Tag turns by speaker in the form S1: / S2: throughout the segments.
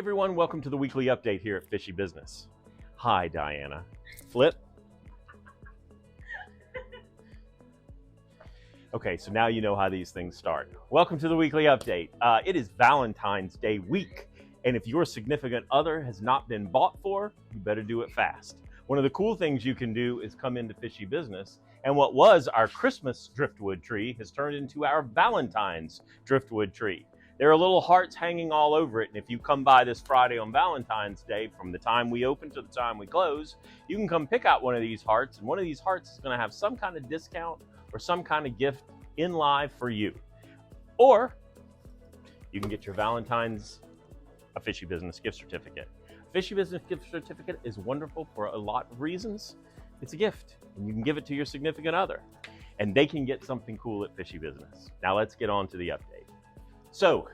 S1: everyone, welcome to the weekly update here at Fishy Business. Hi, Diana. Flip. Okay, so now you know how these things start. Welcome to the weekly update. It is Valentine's Day week, and if your significant other has not been bought for, you better do it fast. One of the cool things you can do is come into Fishy Business, and what was our Christmas driftwood tree has turned into our Valentine's driftwood tree. There are little hearts hanging all over it, and if you come by this Friday on Valentine's Day, from the time we open to the time we close, you can come pick out one of these hearts, and one of these hearts is going to have some kind of discount or some kind of gift in live for you. Or you can get your Valentine's a Fishy Business gift certificate. A Fishy Business gift certificate is wonderful for a lot of reasons. It's a gift, and you can give it to your significant other, and they can get something cool at Fishy Business. Now let's get on to the update. So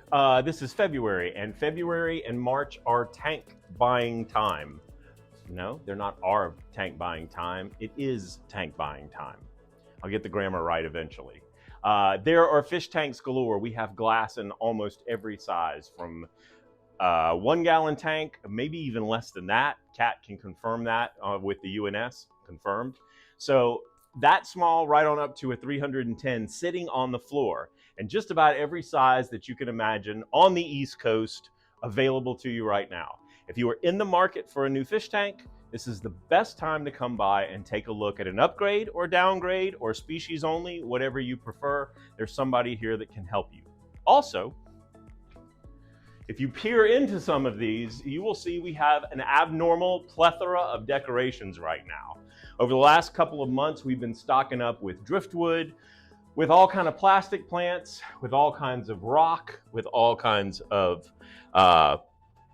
S1: this is February, and February and March are tank buying time. No, they're not our tank buying time. It is tank buying time. I'll get the grammar right eventually. There are fish tanks galore. We have glass in almost every size, from 1 gallon tank, maybe even less than that. Kat can confirm that with the UNS, confirmed. So that small right on up to a 310 sitting on the floor, and just about every size that you can imagine on the East Coast available to you right now. If you are in the market for a new fish tank, this is the best time to come by and take a look at an upgrade or downgrade or species only, whatever you prefer. There's somebody here that can help you. Also, if you peer into some of these, you will see we have an abnormal plethora of decorations right now. Over the last couple of months, we've been stocking up with driftwood, with all kinds of plastic plants, with all kinds of rock, with all kinds of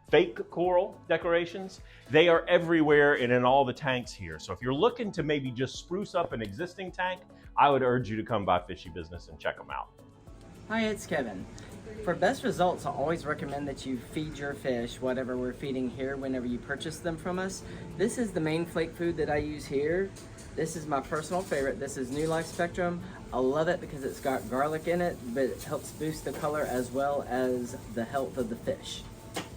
S1: fake coral decorations. They are everywhere and in all the tanks here. So if you're looking to maybe just spruce up an existing tank, I would urge you to come by Fishy Business and check them out.
S2: Hi, it's Kevin. For best results, I always recommend that you feed your fish whatever we're feeding here whenever you purchase them from us. This is the main flake food that I use here. This is my personal favorite. This is New Life Spectrum. I love it because it's got garlic in it, but it helps boost the color as well as the health of the fish.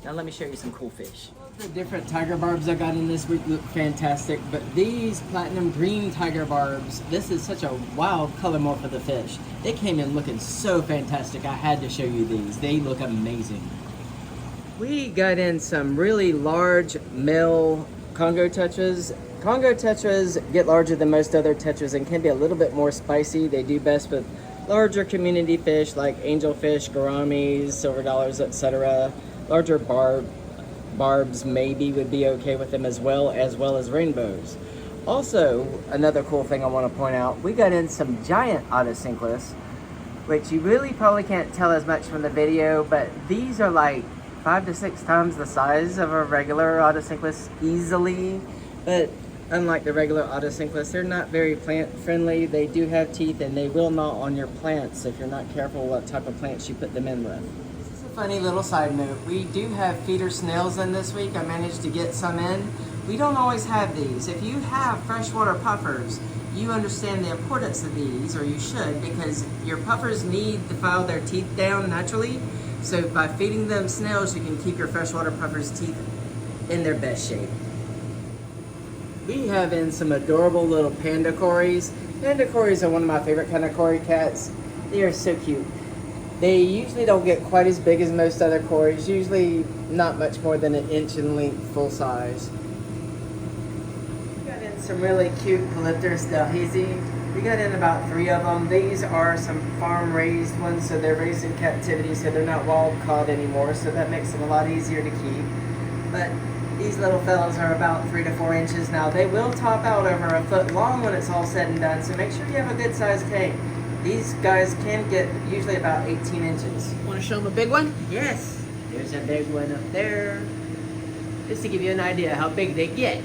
S2: Now let me show you some cool fish. The different tiger barbs I got in this week look fantastic, but these platinum green tiger barbs, this is such a wild color morph for the fish. They came in looking so fantastic. I had to show you these. They look amazing. We got in some really large male CONGO tetras. CONGO tetras get larger than most other tetras and can be a little bit more spicy. They do best with larger community fish like angelfish, gouramis, silver dollars, etc. Larger barbs maybe would be okay with them as well as rainbows. Also, another cool thing I want to point out, we got in some giant OTOCINCLUS, which you really probably can't tell as much from the video, but these are like 5 to 6 times the size of a regular OTOCINCLUS easily. But unlike the regular OTOCINCLUS, they're not very plant friendly. They do have teeth and they will gnaw on your plants if you're not careful what type of plants you put them in with. Funny little side note, we do have feeder snails in this week. I managed to get some in. We don't always have these. If you have freshwater puffers, you understand the importance of these, or you should, because your puffers need to file their teeth down naturally. So by feeding them snails, you can keep your freshwater puffers' teeth in their best shape. We have in some adorable little panda cories. Panda cories are one of my favorite kind of cory cats. They are so cute. They usually don't get quite as big as most other cories, usually not much more than 1 inch in length, full size. We got in some really cute POLYPTERUS DELHEZI. We got in about 3 of them. These are some farm raised ones, so they're raised in captivity, so they're not wild caught anymore, so that makes them a lot easier to keep. But these little fellows are about 3 to 4 inches now. They will top out over 1 foot long when it's all said and done, so make sure you have a good sized tank. These guys can get usually about 18 inches.
S3: Want to show them a big one?
S2: Yes. There's a big one up there. Just to give you an idea how big they get.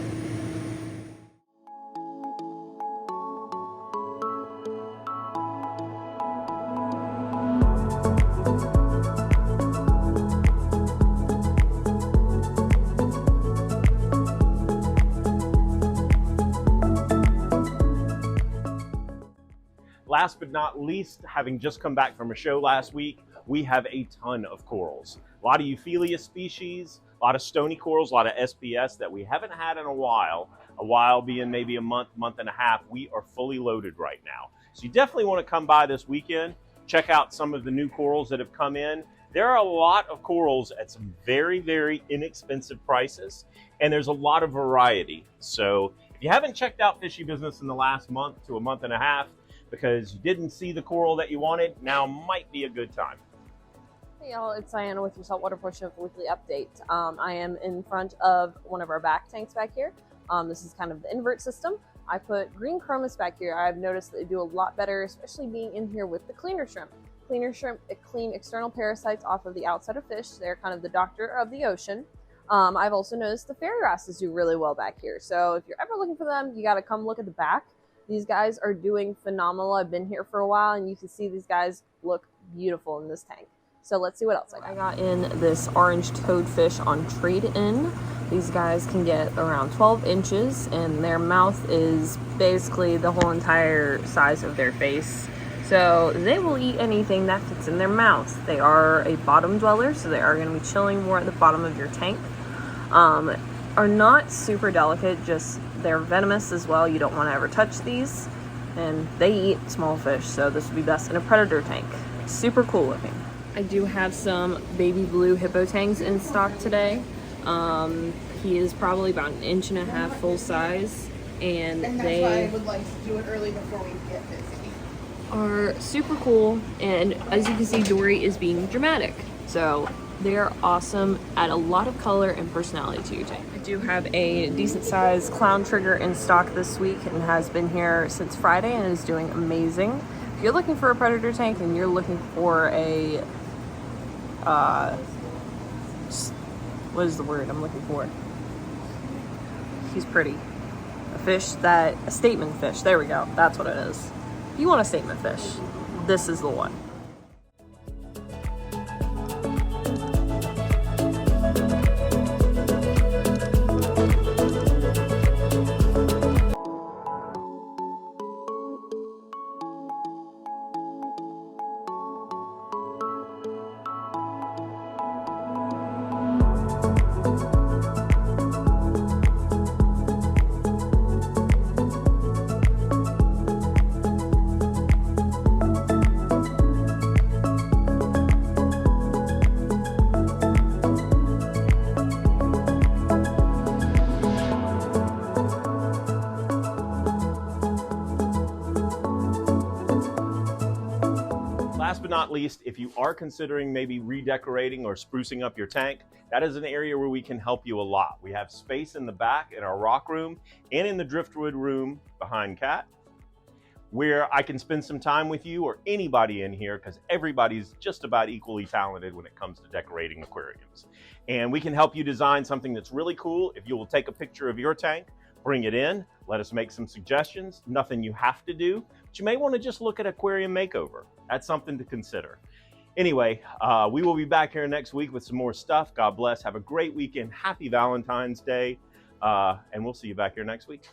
S1: Last but not least, having just come back from a show last week, we have a ton of corals. A lot of euphyllia species, a A lot of stony corals, a lot of SPS that we haven't had in a while being maybe a month and a half. We are fully loaded right now. So you definitely want to come by this weekend, check out some of the new corals that have come in. There are a lot of corals at some very, very inexpensive prices, and there's a lot of variety. So if you haven't checked out Fishy Business in the last month to a month and a half because you didn't see the coral that you wanted, now might be a good time.
S3: Hey y'all, it's Diana with your Saltwater portion of the weekly update. I am in front of one of our back tanks back here. This is kind of the invert system. I put green chromis back here. I've noticed that they do a lot better, especially being in here with the cleaner shrimp. Cleaner shrimp clean external parasites off of the outside of fish. They're kind of the doctor of the ocean. I've also noticed the fairy wrasses do really well back here. So if you're ever looking for them, you got to come look at the back. These guys are doing phenomenal. I've been here for a while and you can see these guys look beautiful in this tank. So let's see what else I got in this orange toadfish on trade-in. These guys can get around 12 inches and their mouth is basically the whole entire size of their face. So they will eat anything that fits in their mouth. They are a bottom dweller, so they are going to be chilling more at the bottom of your tank. Are not super delicate, just they're venomous as well. You don't want to ever touch these. And they eat small fish, so this would be best in a predator tank. Super cool looking. I do have some baby blue hippo tangs in stock today. He is probably about 1.5 inches full size, and
S4: that's
S3: they
S4: why I would like to do it early before we get busy.
S3: Are super cool, and as you can see, Dory is being dramatic. So they are awesome, add a lot of color and personality to your tank. I do have a decent sized clown trigger in stock this week and has been here since Friday and is doing amazing. If you're looking for a predator tank and you're looking for a what is the word I'm looking for? He's pretty. A statement fish. There we go. That's what it is. If you want a statement fish, this is the one.
S1: Last but not least, if you are considering maybe redecorating or sprucing up your tank, that is an area where we can help you a lot. We have space in the back in our rock room and in the driftwood room behind Kat, where I can spend some time with you or anybody in here, because everybody's just about equally talented when it comes to decorating aquariums. And we can help you design something that's really cool. If you will take a picture of your tank, bring it in, let us make some suggestions. Nothing you have to do, but you may want to just look at aquarium makeover. That's something to consider. Anyway, we will be back here next week with some more stuff. God bless. Have a great weekend. Happy Valentine's Day. And we'll see you back here next week.